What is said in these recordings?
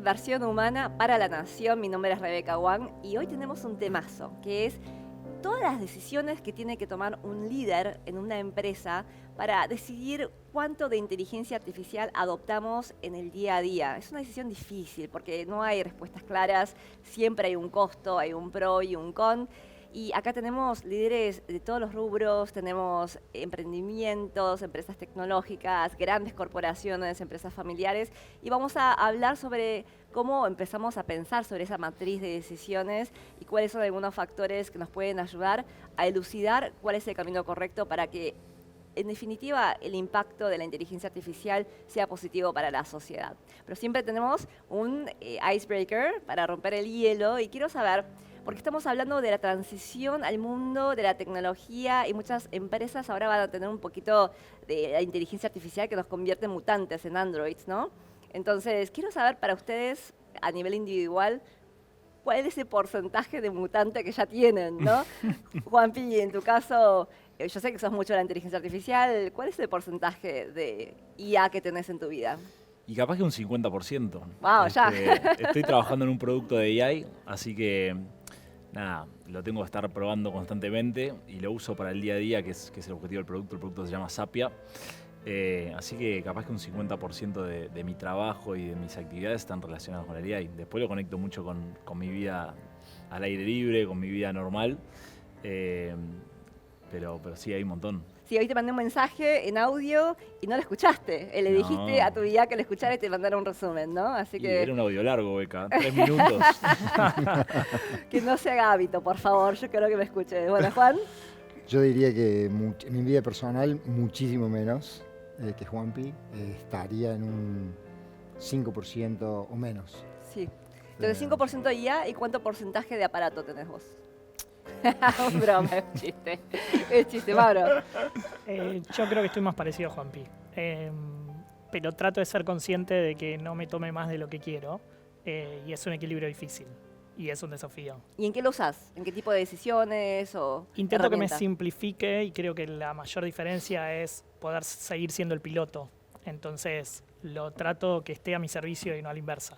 Inversión Humana para la Nación. Mi nombre es Rebeca Wang y hoy tenemos un temazo, que es todas las decisiones que tiene que tomar un líder en una empresa para decidir cuánto de inteligencia artificial adoptamos en el día a día. Es una decisión difícil porque no hay respuestas claras, siempre hay un costo, hay un pro y un con. Y acá tenemos líderes de todos los rubros, tenemos emprendimientos, empresas tecnológicas, grandes corporaciones, empresas familiares, y vamos a hablar sobre cómo empezamos a pensar sobre esa matriz de decisiones y cuáles son algunos factores que nos pueden ayudar a elucidar cuál es el camino correcto para que, en definitiva, el impacto de la inteligencia artificial sea positivo para la sociedad. Pero siempre tenemos un icebreaker para romper el hielo y quiero saber, porque estamos hablando de la transición al mundo de la tecnología y muchas empresas ahora van a tener un poquito de la inteligencia artificial que nos convierte en mutantes, en androids, ¿no? Entonces, quiero saber para ustedes, a nivel individual, cuál es ese porcentaje de mutante que ya tienen, ¿no? Juanpi, en tu caso, yo sé que sos mucho de la inteligencia artificial, ¿cuál es el porcentaje de IA que tenés en tu vida? Y capaz que un 50%. Wow, ya. Estoy trabajando en un producto de AI, así que nada, lo tengo que estar probando constantemente y lo uso para el día a día, que es el objetivo del producto. El producto se llama Sapia. Así que capaz que un 50% de mi trabajo y de mis actividades están relacionadas con el AI. Después lo conecto mucho con mi vida al aire libre, con mi vida normal. Pero sí, hay un montón. Sí, hoy te mandé un mensaje en audio y no lo escuchaste. Le dijiste a tu IA que lo escuchara y te mandara un resumen, ¿no? Así que era un audio largo, Beca, 3 minutos. Que no se haga hábito, por favor, yo quiero que me escuche. Bueno, Juan. Yo diría que en mi vida personal muchísimo menos que Juanpi, estaría en un 5% o menos. Sí. Entonces, 5% IA, ¿y cuánto porcentaje de aparato tenés vos? Broma, es chiste, Mauro. Yo creo que estoy más parecido a Juanpi. Pero trato de ser consciente de que no me tome más de lo que quiero. Y es un equilibrio difícil. Y es un desafío. ¿Y en qué lo usás? ¿En qué tipo de decisiones o Intento que me herramienta? simplifique y creo que la mayor diferencia es poder seguir siendo el piloto. Entonces lo trato que esté a mi servicio y no a la inversa.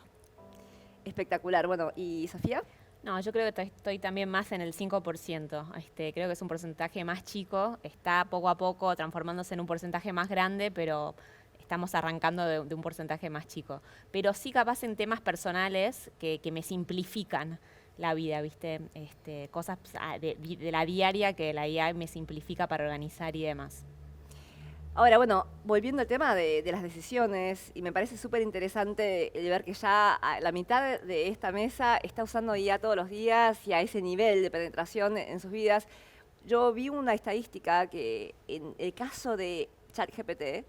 Espectacular. Bueno, ¿y Sofía? No, yo creo que estoy también más en el 5%. Creo que es un porcentaje más chico. Está poco a poco transformándose en un porcentaje más grande, pero estamos arrancando de un porcentaje más chico. Pero sí capaz en temas personales que me simplifican la vida, ¿viste? Cosas de la diaria que la IA me simplifica para organizar y demás. Ahora, bueno, volviendo al tema de las decisiones, y me parece súper interesante el ver que ya la mitad de esta mesa está usando IA todos los días y a ese nivel de penetración en sus vidas. Yo vi una estadística que en el caso de ChatGPT,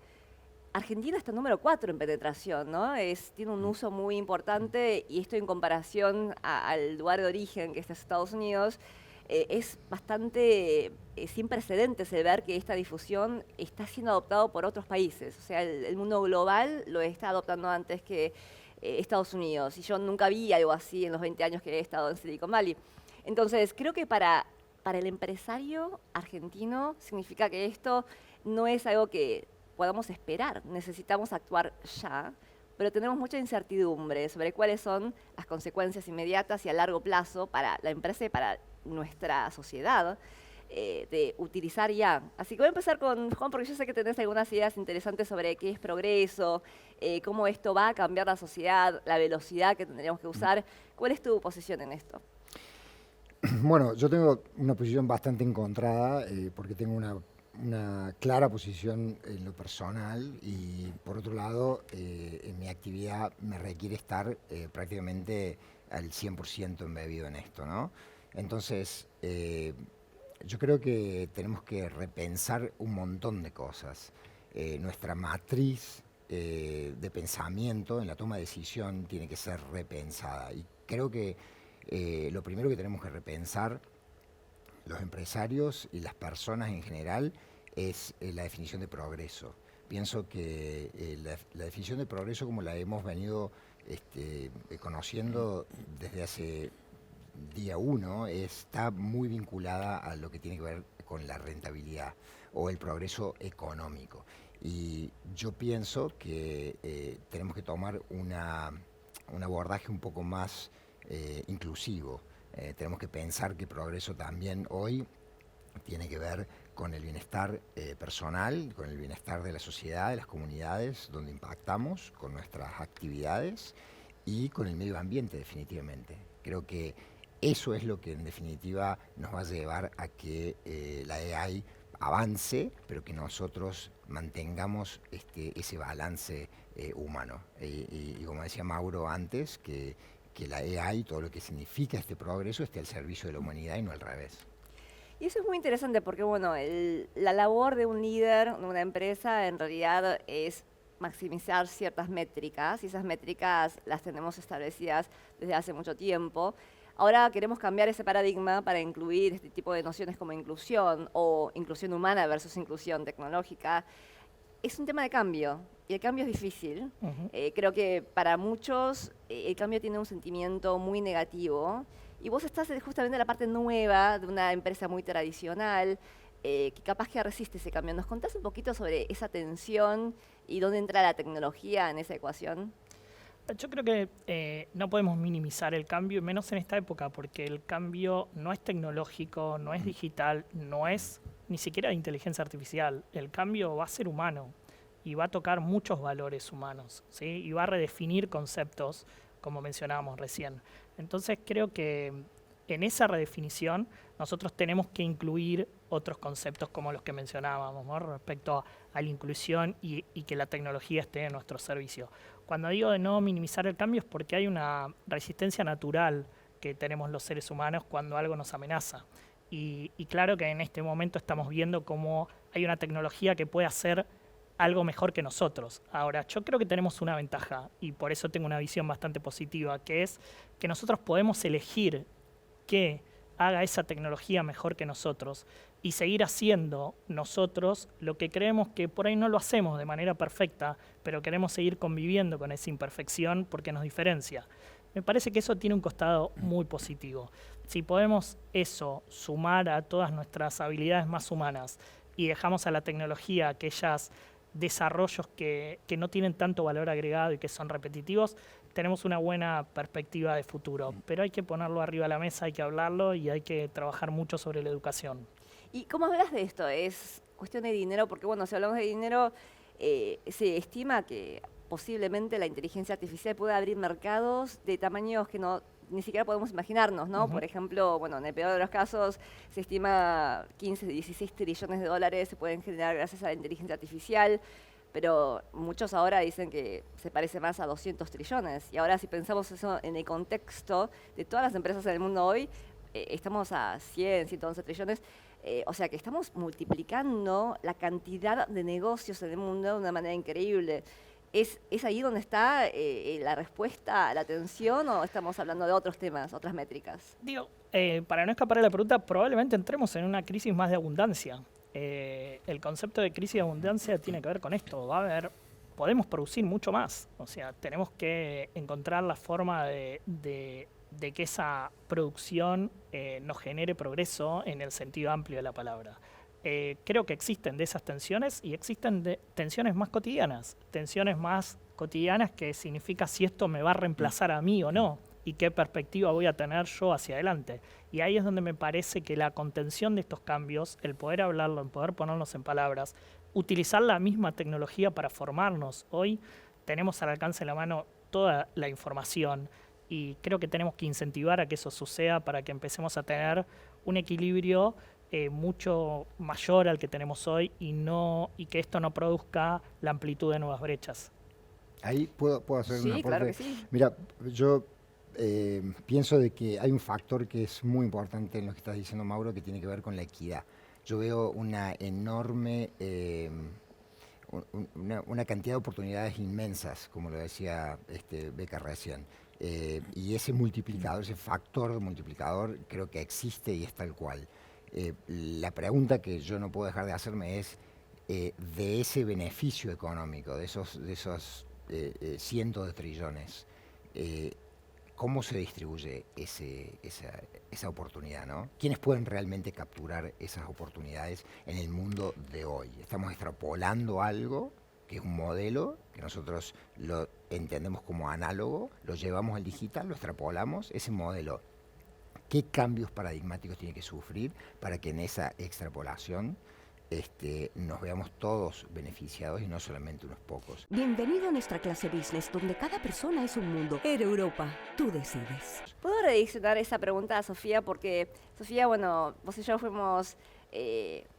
Argentina está número 4 en penetración, ¿no? Tiene un uso muy importante y esto en comparación al lugar de origen, que es Estados Unidos, es bastante sin precedentes el ver que esta difusión está siendo adoptado por otros países. O sea, el mundo global lo está adoptando antes que Estados Unidos. Y yo nunca vi algo así en los 20 años que he estado en Silicon Valley. Entonces, creo que para el empresario argentino significa que esto no es algo que podamos esperar. Necesitamos actuar ya, pero tenemos mucha incertidumbre sobre cuáles son las consecuencias inmediatas y a largo plazo para la empresa y para nuestra sociedad de utilizar IA. Así que voy a empezar con Juan, porque yo sé que tenés algunas ideas interesantes sobre qué es progreso, cómo esto va a cambiar la sociedad, la velocidad que tendríamos que usar. ¿Cuál es tu posición en esto? Bueno, yo tengo una posición bastante encontrada porque tengo una clara posición en lo personal y por otro lado en mi actividad me requiere estar prácticamente al 100% embebido en esto, ¿no? Entonces, yo creo que tenemos que repensar un montón de cosas. Nuestra matriz de pensamiento en la toma de decisión tiene que ser repensada. Y creo que lo primero que tenemos que repensar los empresarios y las personas en general es la definición de progreso. Pienso que la definición de progreso como la hemos venido conociendo desde hace día uno está muy vinculada a lo que tiene que ver con la rentabilidad o el progreso económico. Y yo pienso que tenemos que tomar un abordaje un poco más inclusivo. Tenemos que pensar que progreso también hoy tiene que ver con el bienestar personal, con el bienestar de la sociedad, de las comunidades donde impactamos, con nuestras actividades y con el medio ambiente definitivamente. Creo que eso es lo que en definitiva nos va a llevar a que la AI avance, pero que nosotros mantengamos ese balance humano. Y como decía Mauro antes, que la AI, todo lo que significa este progreso, esté al servicio de la humanidad y no al revés. Y eso es muy interesante porque, bueno, la labor de un líder de una empresa en realidad es maximizar ciertas métricas, y esas métricas las tenemos establecidas desde hace mucho tiempo. Ahora queremos cambiar ese paradigma para incluir este tipo de nociones como inclusión o inclusión humana versus inclusión tecnológica. Es un tema de cambio y el cambio es difícil. Creo que para muchos el cambio tiene un sentimiento muy negativo y vos estás justamente en la parte nueva de una empresa muy tradicional que capaz que resiste ese cambio. ¿Nos contás un poquito sobre esa tensión y dónde entra la tecnología en esa ecuación? Yo creo que no podemos minimizar el cambio, menos en esta época, porque el cambio no es tecnológico, no es digital, no es ni siquiera de inteligencia artificial. El cambio va a ser humano y va a tocar muchos valores humanos, ¿sí? Y va a redefinir conceptos, como mencionábamos recién. Entonces creo que en esa redefinición nosotros tenemos que incluir otros conceptos como los que mencionábamos, ¿no? Respecto a la inclusión y que la tecnología esté en nuestro servicio. Cuando digo de no minimizar el cambio es porque hay una resistencia natural que tenemos los seres humanos cuando algo nos amenaza. Y claro que en este momento estamos viendo cómo hay una tecnología que puede hacer algo mejor que nosotros. Ahora, yo creo que tenemos una ventaja y por eso tengo una visión bastante positiva, que es que nosotros podemos elegir que haga esa tecnología mejor que nosotros y seguir haciendo nosotros lo que creemos que por ahí no lo hacemos de manera perfecta, pero queremos seguir conviviendo con esa imperfección porque nos diferencia. Me parece que eso tiene un costado muy positivo. Si podemos eso sumar a todas nuestras habilidades más humanas y dejamos a la tecnología aquellos desarrollos que no tienen tanto valor agregado y que son repetitivos, tenemos una buena perspectiva de futuro. Pero hay que ponerlo arriba de la mesa, hay que hablarlo y hay que trabajar mucho sobre la educación. ¿Y cómo hablas de esto? ¿Es cuestión de dinero? Porque, bueno, si hablamos de dinero, se estima que posiblemente la inteligencia artificial pueda abrir mercados de tamaños que ni siquiera podemos imaginarnos, ¿no? Por ejemplo, bueno, en el peor de los casos se estima 15, 16 trillones de dólares se pueden generar gracias a la inteligencia artificial, pero muchos ahora dicen que se parece más a 200 trillones. Y ahora si pensamos eso en el contexto de todas las empresas en el mundo hoy, estamos a 100, 111 trillones. O sea que estamos multiplicando la cantidad de negocios en el mundo de una manera increíble. ¿Es ahí donde está la respuesta a la atención o estamos hablando de otros temas, otras métricas? Digo, para no escapar de la pregunta, probablemente entremos en una crisis más de abundancia. El concepto de crisis de abundancia tiene que ver con esto. Podemos producir mucho más. O sea, tenemos que encontrar la forma de que esa producción nos genere progreso en el sentido amplio de la palabra. Creo que existen de esas tensiones y existen tensiones más cotidianas que significa si esto me va a reemplazar a mí o no y qué perspectiva voy a tener yo hacia adelante. Y ahí es donde me parece que la contención de estos cambios, el poder hablarlo, el poder ponerlos en palabras, utilizar la misma tecnología para formarnos. Hoy tenemos al alcance de la mano toda la información y creo que tenemos que incentivar a que eso suceda para que empecemos a tener un equilibrio mucho mayor al que tenemos hoy y que esto no produzca la amplitud de nuevas brechas. Ahí puedo hacer un aporte. Claro que sí. Mira, yo pienso de que hay un factor que es muy importante en lo que estás diciendo, Mauro, que tiene que ver con la equidad. Yo veo una enorme, una cantidad de oportunidades inmensas, como lo decía Beca recién. Y ese multiplicador, ese factor multiplicador, creo que existe y es tal cual. La pregunta que yo no puedo dejar de hacerme es, de ese beneficio económico, de esos cientos de trillones, ¿cómo se distribuye esa oportunidad, ¿no? ¿Quiénes pueden realmente capturar esas oportunidades en el mundo de hoy? ¿Estamos extrapolando algo que es un modelo que nosotros lo entendemos como análogo, lo llevamos al digital, lo extrapolamos, ese modelo, ¿qué cambios paradigmáticos tiene que sufrir para que en esa extrapolación nos veamos todos beneficiados y no solamente unos pocos? Bienvenido a nuestra clase business, donde cada persona es un mundo. Air Europa, tú decides. ¿Puedo redireccionar esa pregunta a Sofía? Porque, Sofía, bueno, vos y yo fuimos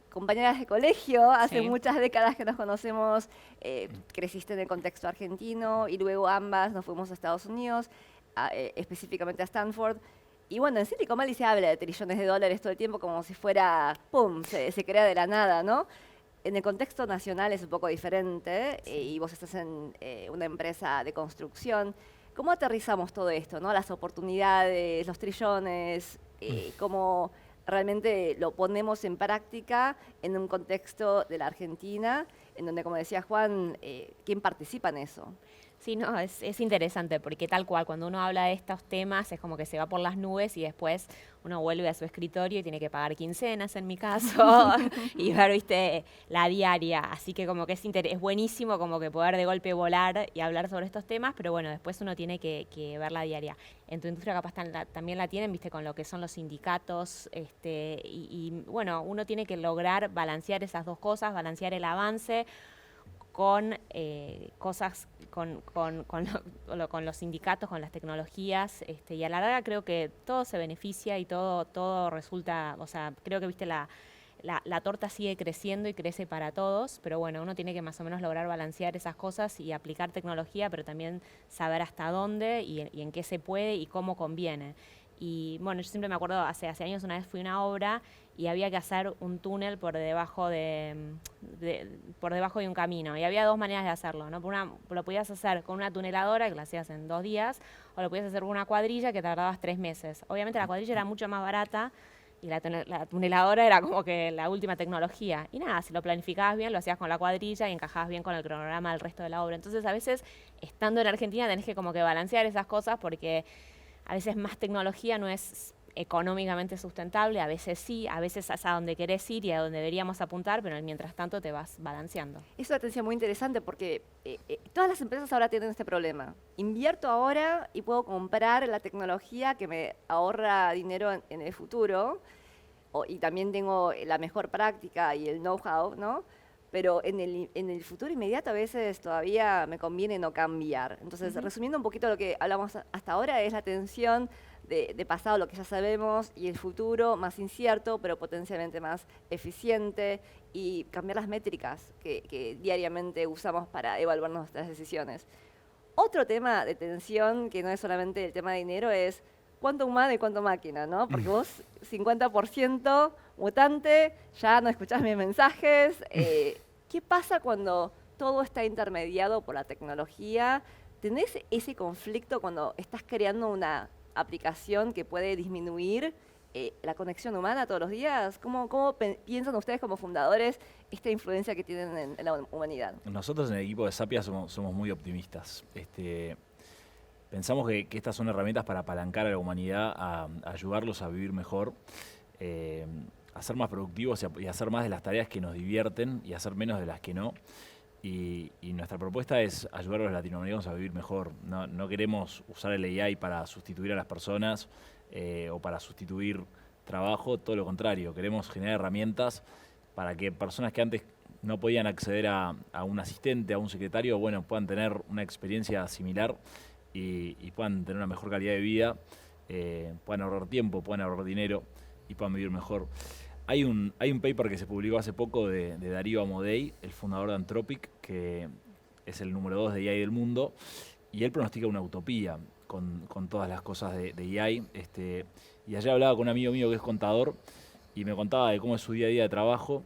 compañeras de colegio, hace Sí. muchas décadas que nos conocemos, creciste en el contexto argentino y luego ambas nos fuimos a Estados Unidos, específicamente a Stanford. Y bueno, en Silicon Valley se habla de trillones de dólares todo el tiempo como si fuera, ¡pum!, se crea de la nada, ¿no? En el contexto nacional es un poco diferente y vos estás en una empresa de construcción. ¿Cómo aterrizamos todo esto, no? Las oportunidades, los trillones, cómo realmente lo ponemos en práctica en un contexto de la Argentina, en donde, como decía Juan, ¿quién participa en eso? Sí, no, es interesante porque tal cual, cuando uno habla de estos temas es como que se va por las nubes y después uno vuelve a su escritorio y tiene que pagar quincenas en mi caso y ver, viste, la diaria. Así que como que es buenísimo como que poder de golpe volar y hablar sobre estos temas, pero bueno, después uno tiene que ver la diaria. En tu industria capaz también la tienen, viste, con lo que son los sindicatos y bueno, uno tiene que lograr balancear esas dos cosas, balancear el avance con cosas, con los sindicatos, con las tecnologías, y a la larga creo que todo se beneficia y todo resulta, o sea, creo que viste la torta sigue creciendo y crece para todos, pero bueno, uno tiene que más o menos lograr balancear esas cosas y aplicar tecnología, pero también saber hasta dónde y en qué se puede y cómo conviene. Y bueno, yo siempre me acuerdo, hace años una vez fui a una obra y había que hacer un túnel por debajo de un camino. Y había dos maneras de hacerlo, ¿no? Por una, lo podías hacer con una tuneladora, que lo hacías en 2 días, o lo podías hacer con una cuadrilla que tardabas 3 meses. Obviamente la cuadrilla era mucho más barata y la tuneladora era como que la última tecnología. Y nada, si lo planificabas bien, lo hacías con la cuadrilla y encajabas bien con el cronograma del resto de la obra. Entonces, a veces, estando en Argentina, tenés que como que balancear esas cosas porque a veces más tecnología no es económicamente sustentable, a veces sí, a veces es a donde querés ir y a donde deberíamos apuntar, pero mientras tanto te vas balanceando. Es una tendencia muy interesante porque todas las empresas ahora tienen este problema. Invierto ahora y puedo comprar la tecnología que me ahorra dinero en el futuro y también tengo la mejor práctica y el know-how, ¿no? Pero en el futuro inmediato a veces todavía me conviene no cambiar. Entonces, resumiendo un poquito lo que hablamos hasta ahora, es la tensión de pasado, lo que ya sabemos, y el futuro más incierto, pero potencialmente más eficiente, y cambiar las métricas que diariamente usamos para evaluar nuestras decisiones. Otro tema de tensión, que no es solamente el tema de dinero, es cuánto humano y cuánto máquina, ¿no? Porque vos, 50% mutante, ya no escuchás mis mensajes. ¿Qué pasa cuando todo está intermediado por la tecnología? ¿Tenés ese conflicto cuando estás creando una aplicación que puede disminuir la conexión humana todos los días? ¿Cómo piensan ustedes como fundadores esta influencia que tienen en la humanidad? Nosotros en el equipo de Sapia somos muy optimistas. Pensamos que estas son herramientas para apalancar a la humanidad, a ayudarlos a vivir mejor, a ser más productivos y a hacer más de las tareas que nos divierten y a hacer menos de las que no. Y nuestra propuesta es ayudar a los latinoamericanos a vivir mejor. No queremos usar el AI para sustituir a las personas o para sustituir trabajo, todo lo contrario. Queremos generar herramientas para que personas que antes no podían acceder a un asistente, a un secretario, bueno, puedan tener una experiencia similar y puedan tener una mejor calidad de vida, puedan ahorrar tiempo, puedan ahorrar dinero y puedan vivir mejor. Hay un paper que se publicó hace poco de Darío Amodei, el fundador de Anthropic, que es el número 2 de AI del mundo, y él pronostica una utopía con todas las cosas de AI. Y ayer hablaba con un amigo mío que es contador y me contaba de cómo es su día a día de trabajo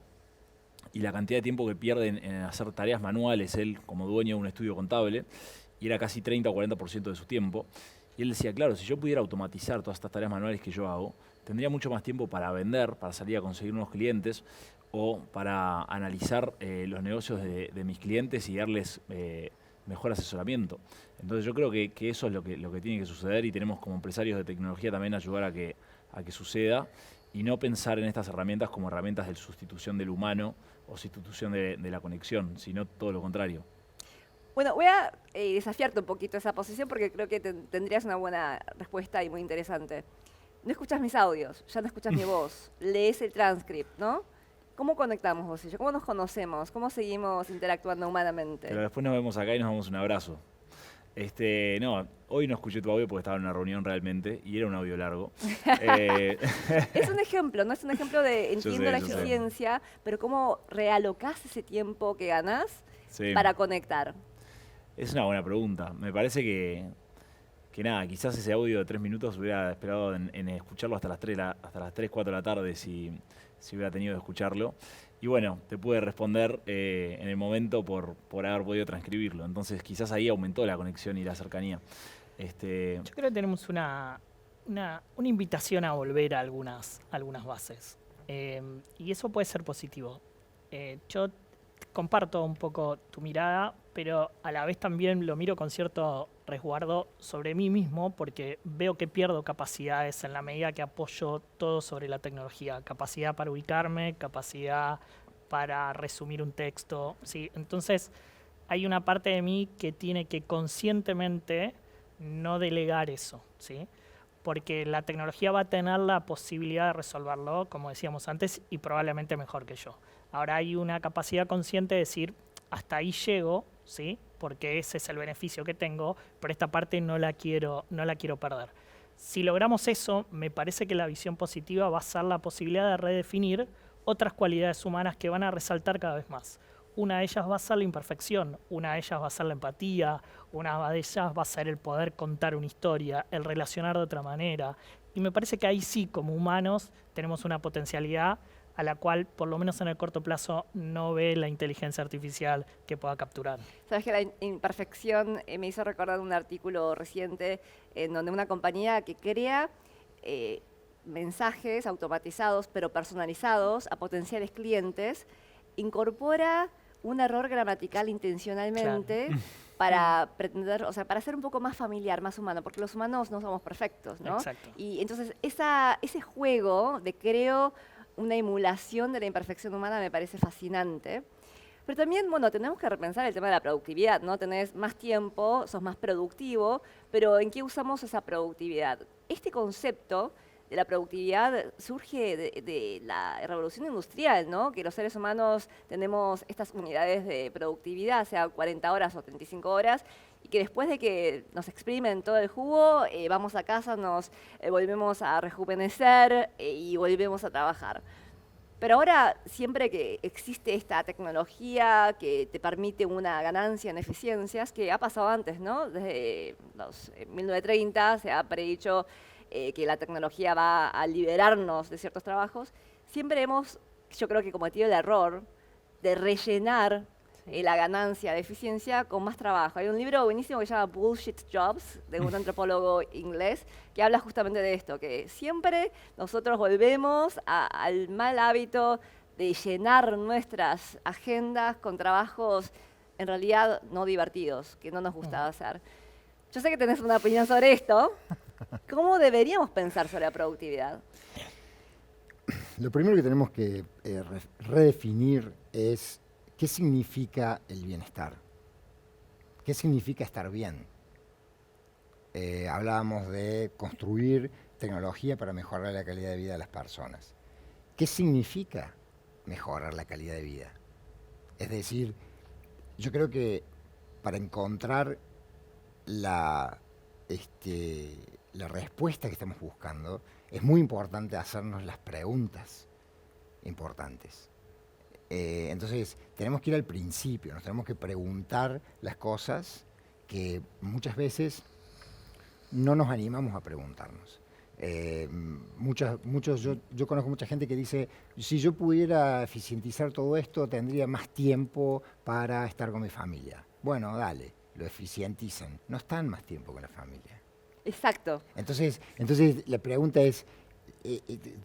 y la cantidad de tiempo que pierde en hacer tareas manuales, él como dueño de un estudio contable, y era casi 30 o 40% de su tiempo. Y él decía, claro, si yo pudiera automatizar todas estas tareas manuales que yo hago, tendría mucho más tiempo para vender, para salir a conseguir nuevos clientes o para analizar los negocios de mis clientes y darles mejor asesoramiento. Entonces yo creo que eso es lo que tiene que suceder y tenemos como empresarios de tecnología también ayudar a que suceda y no pensar en estas herramientas como herramientas de sustitución del humano o sustitución de la conexión, sino todo lo contrario. Bueno, voy a desafiarte un poquito esa posición porque creo que tendrías una buena respuesta y muy interesante. No escuchas mis audios, ya no escuchas mi voz, lees el transcript, ¿no? ¿Cómo conectamos vos y yo? ¿Cómo nos conocemos? ¿Cómo seguimos interactuando humanamente? Pero después nos vemos acá y nos damos un abrazo. No, hoy no escuché tu audio porque estaba en una reunión realmente y era un audio largo. Es un ejemplo, ¿no? Es un ejemplo de entiendo la yo sé. eficiencia, pero cómo realocás ese tiempo que ganás Sí. para conectar. Es una buena pregunta. Me parece que nada, quizás ese audio de 3 minutos hubiera esperado en escucharlo hasta las 3, 4 de la tarde si hubiera tenido que escucharlo. Y bueno, te pude responder en el momento por haber podido transcribirlo. Entonces quizás ahí aumentó la conexión y la cercanía. Yo creo que tenemos una invitación a volver a algunas bases. Y eso puede ser positivo. Yo comparto un poco tu mirada, pero a la vez también lo miro con cierto resguardo sobre mí mismo porque veo que pierdo capacidades en la medida que apoyo todo sobre la tecnología. Capacidad para ubicarme, capacidad para resumir un texto. ¿Sí? Entonces, hay una parte de mí que tiene que conscientemente no delegar eso, ¿sí? Porque la tecnología va a tener la posibilidad de resolverlo, como decíamos antes, y probablemente mejor que yo. Ahora hay una capacidad consciente de decir, hasta ahí llego, ¿sí? Porque ese es el beneficio que tengo, pero esta parte no la quiero perder. Si logramos eso, me parece que la visión positiva va a ser la posibilidad de redefinir otras cualidades humanas que van a resaltar cada vez más. Una de ellas va a ser la imperfección, una de ellas va a ser la empatía, una de ellas va a ser el poder contar una historia, el relacionar de otra manera. Y me parece que ahí sí, como humanos, tenemos una potencialidad a la cual, por lo menos en el corto plazo, no ve la inteligencia artificial que pueda capturar. Sabes que la imperfección me hizo recordar un artículo reciente en donde una compañía que crea mensajes automatizados pero personalizados a potenciales clientes incorpora un error gramatical intencionalmente para pretender, o sea, para ser un poco más familiar, más humano, porque los humanos no somos perfectos, ¿no? Exacto. Y entonces ese juego de creo una emulación de la imperfección humana me parece fascinante. Pero también, bueno, tenemos que repensar el tema de la productividad, ¿no? Tenés más tiempo, sos más productivo, pero ¿en qué usamos esa productividad? Este concepto de la productividad surge de la revolución industrial, ¿no? Que los seres humanos tenemos estas unidades de productividad, sea 40 horas o 35 horas, y que después de que nos exprimen todo el jugo, vamos a casa, nos volvemos a rejuvenecer y volvemos a trabajar. Pero ahora, siempre que existe esta tecnología que te permite una ganancia en eficiencias, que ha pasado antes, ¿no? Desde los 1930 se ha predicho que la tecnología va a liberarnos de ciertos trabajos, siempre hemos, yo creo que cometido el error de rellenar la ganancia de eficiencia con más trabajo. Hay un libro buenísimo que se llama Bullshit Jobs, de un antropólogo inglés, que habla justamente de esto, que siempre nosotros volvemos al mal hábito de llenar nuestras agendas con trabajos en realidad no divertidos, que no nos gusta hacer. Yo sé que tenés una opinión sobre esto. ¿Cómo deberíamos pensar sobre la productividad? Lo primero que tenemos que redefinir es qué significa el bienestar. ¿Qué significa estar bien? Hablábamos de construir tecnología para mejorar la calidad de vida de las personas. ¿Qué significa mejorar la calidad de vida? Es decir, yo creo que para encontrar la respuesta que estamos buscando, es muy importante hacernos las preguntas importantes. Entonces, tenemos que ir al principio, nos tenemos que preguntar las cosas que muchas veces no nos animamos a preguntarnos. Yo conozco mucha gente que dice, si yo pudiera eficientizar todo esto, tendría más tiempo para estar con mi familia. Bueno, dale, lo eficienticen. No están más tiempo con la familia. Exacto. Entonces la pregunta es,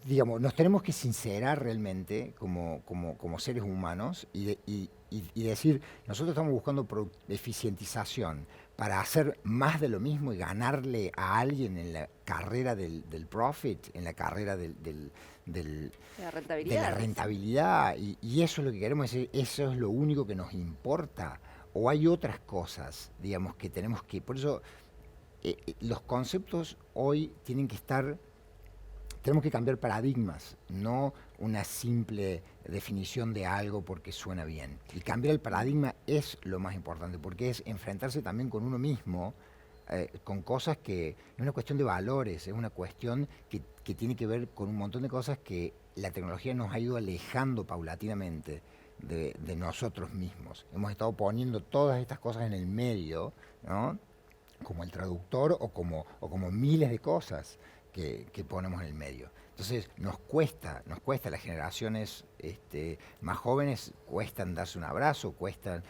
digamos, nos tenemos que sincerar realmente como seres humanos y decir, nosotros estamos buscando eficientización para hacer más de lo mismo y ganarle a alguien en la carrera del profit, en la carrera de la rentabilidad. Y eso es lo que queremos decir, eso es lo único que nos importa. o hay otras cosas, digamos, que tenemos que... Por eso los conceptos hoy tienen que estar... Tenemos que cambiar paradigmas, no una simple definición de algo porque suena bien. Y cambiar el paradigma es lo más importante, porque es enfrentarse también con uno mismo, con cosas que... Es una cuestión de valores, es una cuestión que tiene que ver con un montón de cosas que la tecnología nos ha ido alejando paulatinamente de nosotros mismos. Hemos estado poniendo todas estas cosas en el medio, ¿no? Como el traductor o como miles de cosas que ponemos en el medio. Entonces nos cuesta, las generaciones más jóvenes cuestan darse un abrazo, cuestan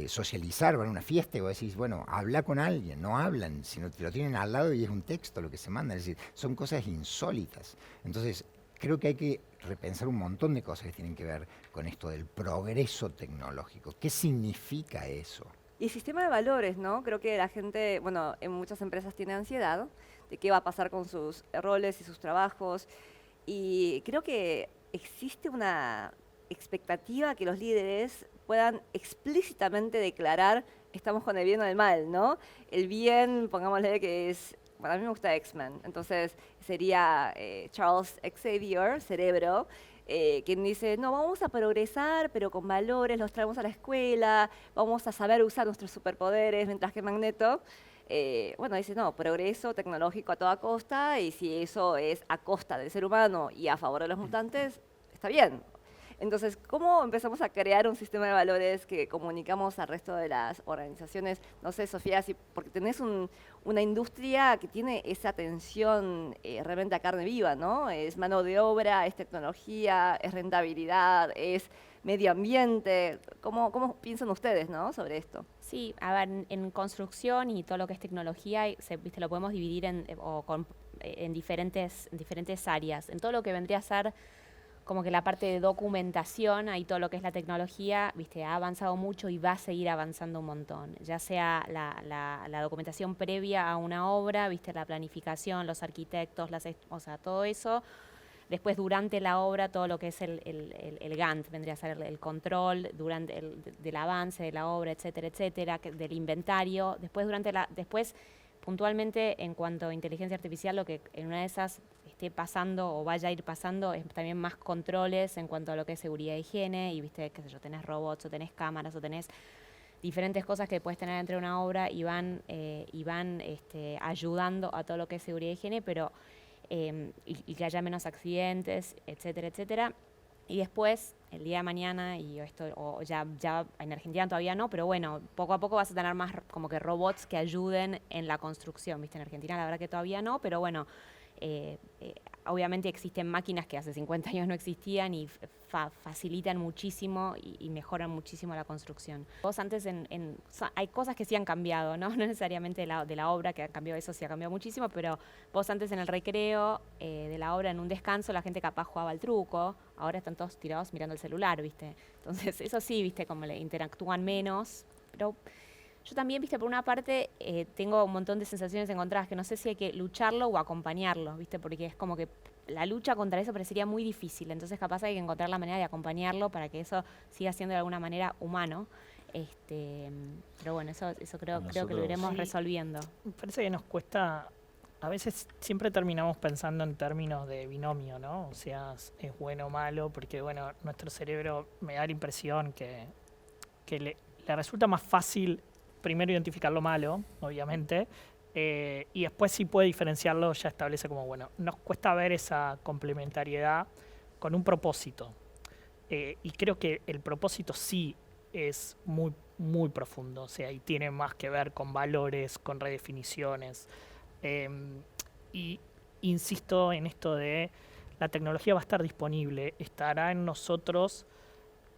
socializar, van a una fiesta y vos decís, bueno, habla con alguien, no hablan, sino te lo tienen al lado y es un texto lo que se manda, es decir, son cosas insólitas. Entonces creo que hay que repensar un montón de cosas que tienen que ver con esto del progreso tecnológico. ¿Qué significa eso? Y el sistema de valores, ¿no? Creo que la gente, bueno, en muchas empresas tiene ansiedad de qué va a pasar con sus roles y sus trabajos. Y creo que existe una expectativa que los líderes puedan explícitamente declarar estamos con el bien o el mal, ¿no? El bien, pongámosle que es, bueno, a mí me gusta X-Men, entonces sería Charles Xavier, Cerebro, quien dice, no, vamos a progresar, pero con valores, los traemos a la escuela, vamos a saber usar nuestros superpoderes, mientras que Magneto, bueno, dice, no, progreso tecnológico a toda costa, y si eso es a costa del ser humano y a favor de los mutantes, está bien. Entonces, ¿cómo empezamos a crear un sistema de valores que comunicamos al resto de las organizaciones? No sé, Sofía, porque tenés una industria que tiene esa tensión realmente a carne viva, ¿no? Es mano de obra, es tecnología, es rentabilidad, es medio ambiente. ¿Cómo piensan ustedes, ¿no? sobre esto? Sí, a ver, en construcción y todo lo que es tecnología, ¿viste? Lo podemos dividir en diferentes áreas. En todo lo que vendría a ser como que la parte de documentación, ahí todo lo que es la tecnología, viste, ha avanzado mucho y va a seguir avanzando un montón. Ya sea la documentación previa a una obra, viste, la planificación, los arquitectos, o sea, todo eso. Después, durante la obra, todo lo que es el Gantt, vendría a ser el control del avance de la obra, etcétera, etcétera, del inventario. Después, puntualmente, en cuanto a inteligencia artificial, lo que en una de esas esté pasando o vaya a ir pasando es también más controles en cuanto a lo que es seguridad e higiene, y viste, qué sé yo, tenés robots o tenés cámaras o tenés diferentes cosas que puedes tener entre una obra y van ayudando a todo lo que es seguridad e higiene, pero y que haya menos accidentes, etcétera, etcétera. Y después, el día de mañana, o ya en Argentina todavía no, pero bueno, poco a poco vas a tener más como que robots que ayuden en la construcción, ¿viste? En Argentina la verdad que todavía no, pero bueno, obviamente existen máquinas que hace 50 años no existían y facilitan muchísimo y mejoran muchísimo la construcción. Vos antes hay cosas que sí han cambiado, ¿no? No necesariamente de la obra que ha cambiado, eso sí ha cambiado muchísimo, pero vos antes en el recreo de la obra, en un descanso, la gente capaz jugaba al truco, ahora están todos tirados mirando el celular, ¿viste? Entonces eso sí, ¿viste? Como le interactúan menos, pero yo también, viste, por una parte tengo un montón de sensaciones encontradas que no sé si hay que lucharlo o acompañarlo, viste, porque es como que la lucha contra eso parecería muy difícil, entonces capaz hay que encontrar la manera de acompañarlo para que eso siga siendo de alguna manera humano. Pero bueno, eso creo que lo iremos resolviendo. Me parece que nos cuesta, a veces siempre terminamos pensando en términos de binomio, ¿no? O sea, es bueno o malo, porque bueno, nuestro cerebro me da la impresión que le resulta más fácil primero identificar lo malo, obviamente, y después si puede diferenciarlo, ya establece como, bueno, nos cuesta ver esa complementariedad con un propósito. Y creo que el propósito sí es muy, muy profundo, o sea, y tiene más que ver con valores, con redefiniciones. Y insisto en esto de la tecnología va a estar disponible, estará en nosotros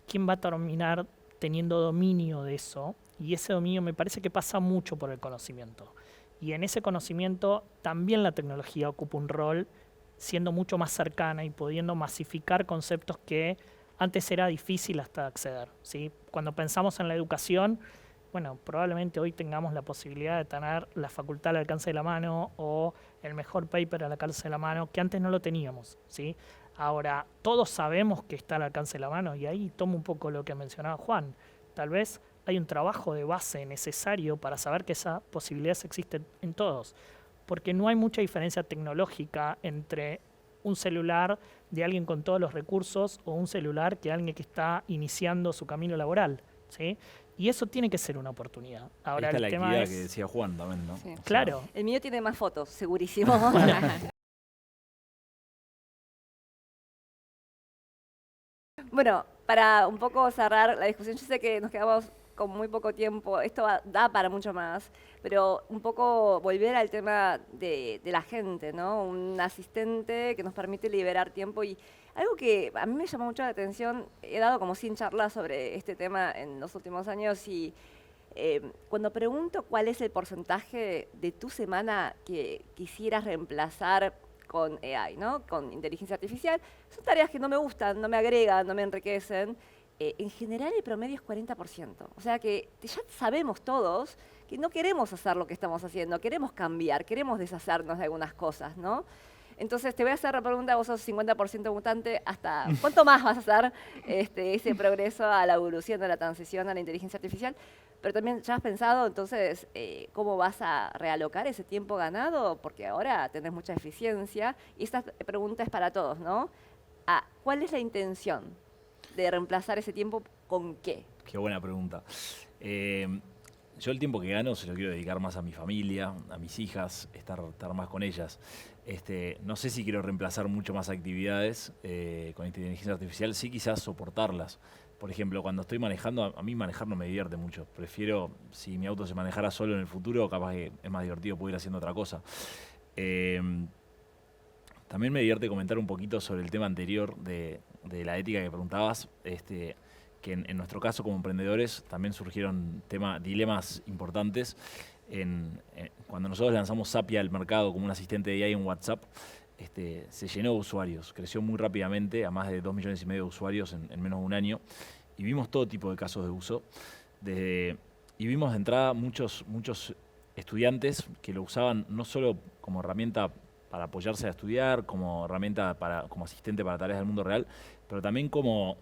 quién va a terminar teniendo dominio de eso, y ese dominio me parece que pasa mucho por el conocimiento. Y en ese conocimiento también la tecnología ocupa un rol, siendo mucho más cercana y pudiendo masificar conceptos que antes era difícil hasta acceder, ¿sí? Cuando pensamos en la educación, bueno, probablemente hoy tengamos la posibilidad de tener la facultad al alcance de la mano o el mejor paper al alcance de la mano, que antes no lo teníamos, ¿sí? Ahora, todos sabemos que está al alcance de la mano, y ahí tomo un poco lo que mencionaba Juan. Tal vez hay un trabajo de base necesario para saber que esas posibilidades existen en todos. Porque no hay mucha diferencia tecnológica entre un celular de alguien con todos los recursos o un celular que alguien que está iniciando su camino laboral, ¿sí? Y eso tiene que ser una oportunidad. Ahora, Ahí está el la tema actividad es, que decía Juan también, ¿no? Sí. O sea, claro, El mío tiene más fotos, segurísimo. Bueno, para un poco cerrar la discusión, yo sé que nos quedamos con muy poco tiempo, esto da para mucho más, pero un poco volver al tema de la gente, ¿no? Un asistente que nos permite liberar tiempo y algo que a mí me llamó mucho la atención, he dado como 100 charlas sobre este tema en los últimos años y cuando pregunto cuál es el porcentaje de tu semana que quisieras reemplazar con AI, ¿no? Con inteligencia artificial, son tareas que no me gustan, no me agregan, no me enriquecen. En general el promedio es 40%. O sea que ya sabemos todos que no queremos hacer lo que estamos haciendo, queremos cambiar, queremos deshacernos de algunas cosas, ¿no? Entonces te voy a hacer la pregunta, vos sos 50% mutante, ¿hasta cuánto más vas a hacer ese progreso a la evolución, a la transición a la inteligencia artificial? Pero también ya has pensado entonces cómo vas a realocar ese tiempo ganado, porque ahora tenés mucha eficiencia. Y esta pregunta es para todos, ¿no? ¿Cuál es la intención de reemplazar ese tiempo con qué? Qué buena pregunta. Yo el tiempo que gano se lo quiero dedicar más a mi familia, a mis hijas, estar más con ellas. No sé si quiero reemplazar mucho más actividades con inteligencia artificial, sí quizás soportarlas. Por ejemplo, cuando estoy manejando, a mí manejar no me divierte mucho. Prefiero, si mi auto se manejara solo en el futuro, capaz que es más divertido poder ir haciendo otra cosa. También me divierte comentar un poquito sobre el tema anterior de la ética que preguntabas, que en nuestro caso como emprendedores también surgieron dilemas importantes. Cuando nosotros lanzamos Sapia al mercado como un asistente de AI en WhatsApp, se llenó de usuarios, creció muy rápidamente a más de 2,5 millones de usuarios en menos de un año y vimos todo tipo de casos de uso. Y vimos de entrada muchos estudiantes que lo usaban no solo como herramienta para apoyarse a estudiar, como herramienta como asistente para tareas del mundo real, pero también como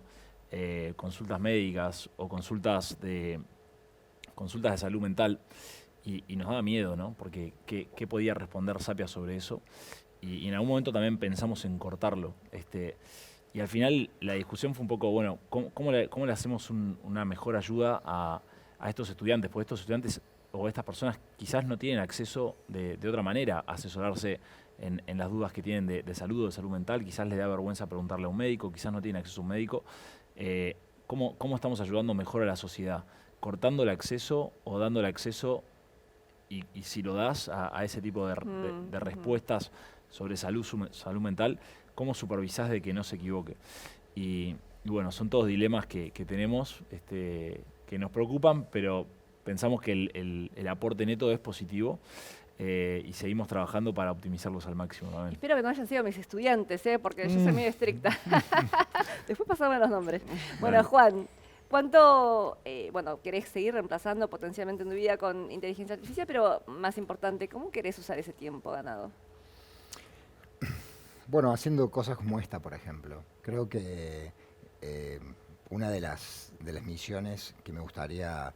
consultas médicas o consultas de salud mental. Y nos daba miedo, ¿no? Porque ¿qué podía responder Sapia sobre eso? Y en algún momento también pensamos en cortarlo. Y al final la discusión fue un poco, bueno, ¿cómo le hacemos una mejor ayuda a estos estudiantes? Porque estos estudiantes o estas personas quizás no tienen acceso de otra manera a asesorarse en las dudas que tienen de salud o de salud mental. Quizás les da vergüenza preguntarle a un médico, quizás no tienen acceso a un médico. ¿Cómo estamos ayudando mejor a la sociedad? ¿Cortando el acceso o dando el acceso? Y si lo das a ese tipo de respuestas sobre salud mental, ¿cómo supervisás de que no se equivoque? Y bueno, son todos dilemas que tenemos, que nos preocupan, pero pensamos que el aporte neto es positivo y seguimos trabajando para optimizarlos al máximo también. Espero que no hayan sido mis estudiantes, porque yo soy medio estricta. Después pasame los nombres. Bueno, Juan, ¿cuánto querés seguir reemplazando potencialmente en tu vida con inteligencia artificial? Pero más importante, ¿cómo querés usar ese tiempo ganado? Bueno, haciendo cosas como esta, por ejemplo. Creo que una de las misiones que me gustaría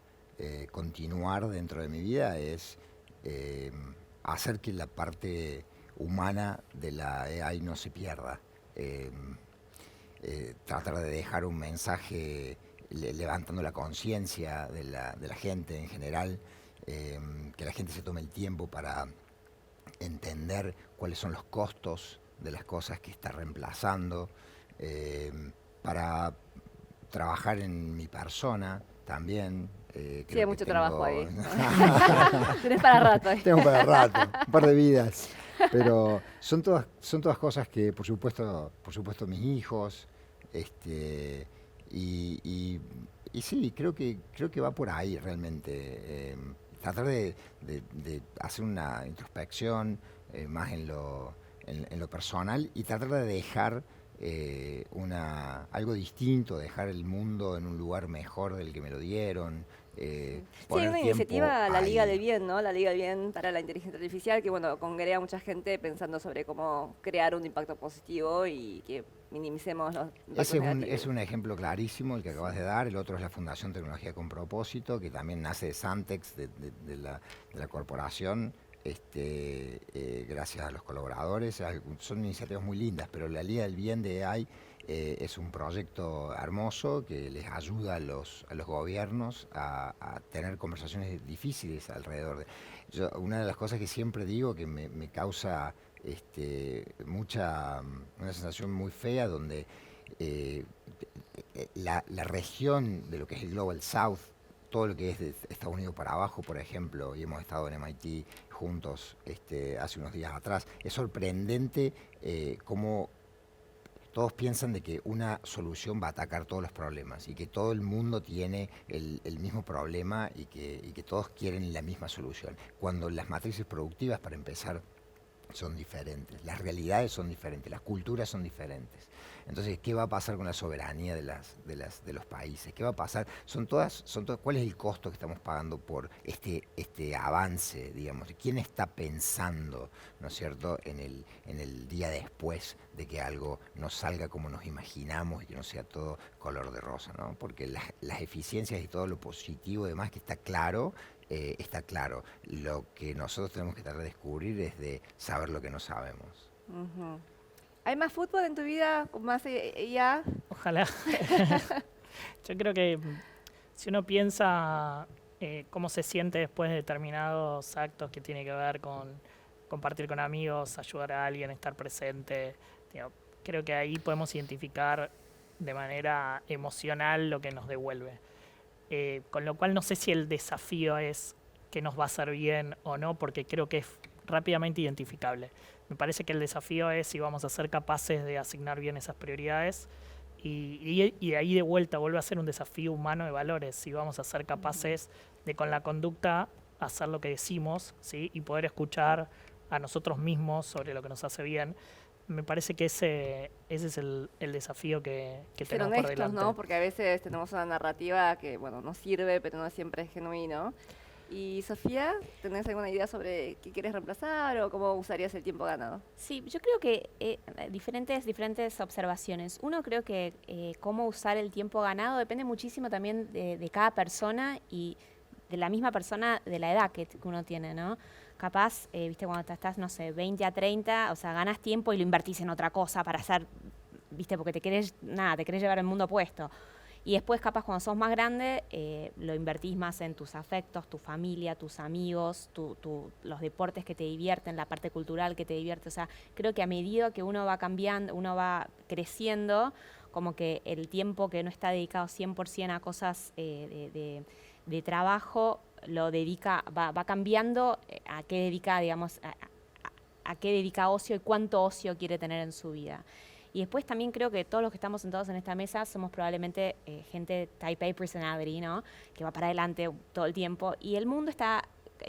continuar dentro de mi vida es hacer que la parte humana de la AI no se pierda. Tratar de dejar un mensaje levantando la conciencia de la gente en general, que la gente se tome el tiempo para entender cuáles son los costos de las cosas que está reemplazando, para trabajar en mi persona también. Sí, hay mucho trabajo ahí. Tenés para rato ahí. Tengo para rato, un par de vidas. Pero son todas cosas que, por supuesto mis hijos, y sí, creo que va por ahí realmente. Tratar de hacer una introspección más en lo personal y tratar de dejar algo distinto, dejar el mundo en un lugar mejor del que me lo dieron, Sí, poner una tiempo iniciativa, la Liga ahí. del Bien, ¿no? La Liga del Bien para la Inteligencia Artificial, que bueno, congrega a mucha gente pensando sobre cómo crear un impacto positivo y que minimicemos los impactos Ese negativos. es un ejemplo clarísimo el que acabas de dar. El otro es la Fundación Tecnología con Propósito, que también nace de Santex, de la corporación, gracias a los colaboradores. Son iniciativas muy lindas, pero la Liga del Bien de AI es un proyecto hermoso que les ayuda a los gobiernos a tener conversaciones difíciles alrededor de... Una de las cosas que siempre digo que me causa una sensación muy fea, donde la región de lo que es el Global South, todo lo que es de Estados Unidos para abajo, por ejemplo, y hemos estado en MIT juntos hace unos días atrás, es sorprendente cómo todos piensan de que una solución va a atacar todos los problemas y que todo el mundo tiene el mismo problema y que todos quieren la misma solución. Cuando las matrices productivas, para empezar, son diferentes, las realidades son diferentes, las culturas son diferentes. Entonces, ¿qué va a pasar con la soberanía de los países? ¿Qué va a pasar? ¿Cuál es el costo que estamos pagando por este avance, digamos? ¿Quién está pensando, ¿no es cierto?, en el día después de que algo no salga como nos imaginamos y que no sea todo color de rosa, ¿no? Porque las eficiencias y todo lo positivo y demás que está claro. Está claro. Lo que nosotros tenemos que tratar de descubrir es de saber lo que no sabemos. Ujú. ¿Hay más fútbol en tu vida? ¿Más IA? Ojalá. Yo creo que si uno piensa cómo se siente después de determinados actos que tiene que ver con compartir con amigos, ayudar a alguien, estar presente, digo, creo que ahí podemos identificar de manera emocional lo que nos devuelve. Con lo cual no sé si el desafío es que nos va a hacer bien o no, porque creo que es rápidamente identificable. Me parece que el desafío es si vamos a ser capaces de asignar bien esas prioridades y de ahí de vuelta vuelve a ser un desafío humano de valores, si vamos a ser capaces de con la conducta hacer lo que decimos, ¿sí? Y poder escuchar a nosotros mismos sobre lo que nos hace bien. Me parece que ese es el desafío que Ser tenemos por honestos, delante. ¿no? Porque a veces tenemos una narrativa que, bueno, nos sirve, pero no siempre es genuino. Y Sofía, ¿tenés alguna idea sobre qué quieres reemplazar o cómo usarías el tiempo ganado? Sí, yo creo que diferentes observaciones. Uno, creo que cómo usar el tiempo ganado depende muchísimo también de cada persona y de la misma persona, de la edad que uno tiene, ¿no? Capaz, viste, cuando estás, no sé, 20 a 30, o sea, ganas tiempo y lo invertís en otra cosa para hacer, viste, porque te querés llevar el mundo opuesto. Y después, capaz, cuando sos más grande, lo invertís más en tus afectos, tu familia, tus amigos, los deportes que te divierten, la parte cultural que te divierte. O sea, creo que a medida que uno va cambiando, uno va creciendo, como que el tiempo que no está dedicado 100% a cosas de trabajo, lo dedica, va cambiando a qué dedica, digamos, a qué dedica ocio y cuánto ocio quiere tener en su vida. Y después también creo que todos los que estamos sentados en esta mesa somos probablemente gente type A personality, ¿no? Que va para adelante todo el tiempo. Y el mundo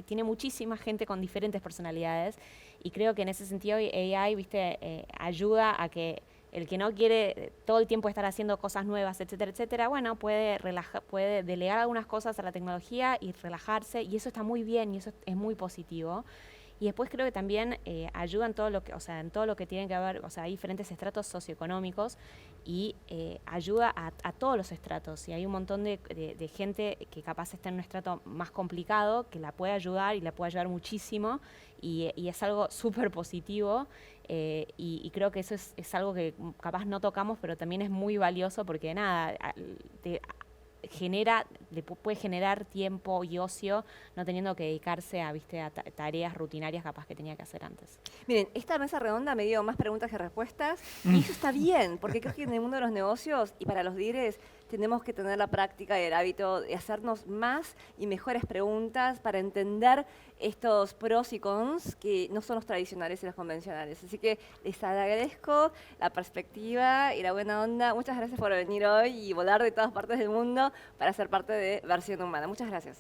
tiene muchísima gente con diferentes personalidades. Y creo que en ese sentido AI, viste, ayuda a que el que no quiere todo el tiempo estar haciendo cosas nuevas, etcétera, bueno, puede delegar algunas cosas a la tecnología y relajarse. Y eso está muy bien y eso es muy positivo. Y después creo que también ayuda en todo lo que tiene que ver, o sea, hay diferentes estratos socioeconómicos y ayuda a todos los estratos. Y hay un montón de gente que capaz está en un estrato más complicado, que la puede ayudar y la puede ayudar muchísimo. Y es algo súper positivo. Y creo que eso es algo que capaz no tocamos, pero también es muy valioso porque nada, puede generar tiempo y ocio no teniendo que dedicarse a tareas rutinarias capaz que tenía que hacer antes. Miren, esta mesa redonda me dio más preguntas que respuestas y eso está bien, porque creo que en el mundo de los negocios y para los líderes tenemos que tener la práctica y el hábito de hacernos más y mejores preguntas para entender estos pros y cons que no son los tradicionales y los convencionales. Así que les agradezco la perspectiva y la buena onda. Muchas gracias por venir hoy y volar de todas partes del mundo para ser parte de Versión Humana. Muchas gracias.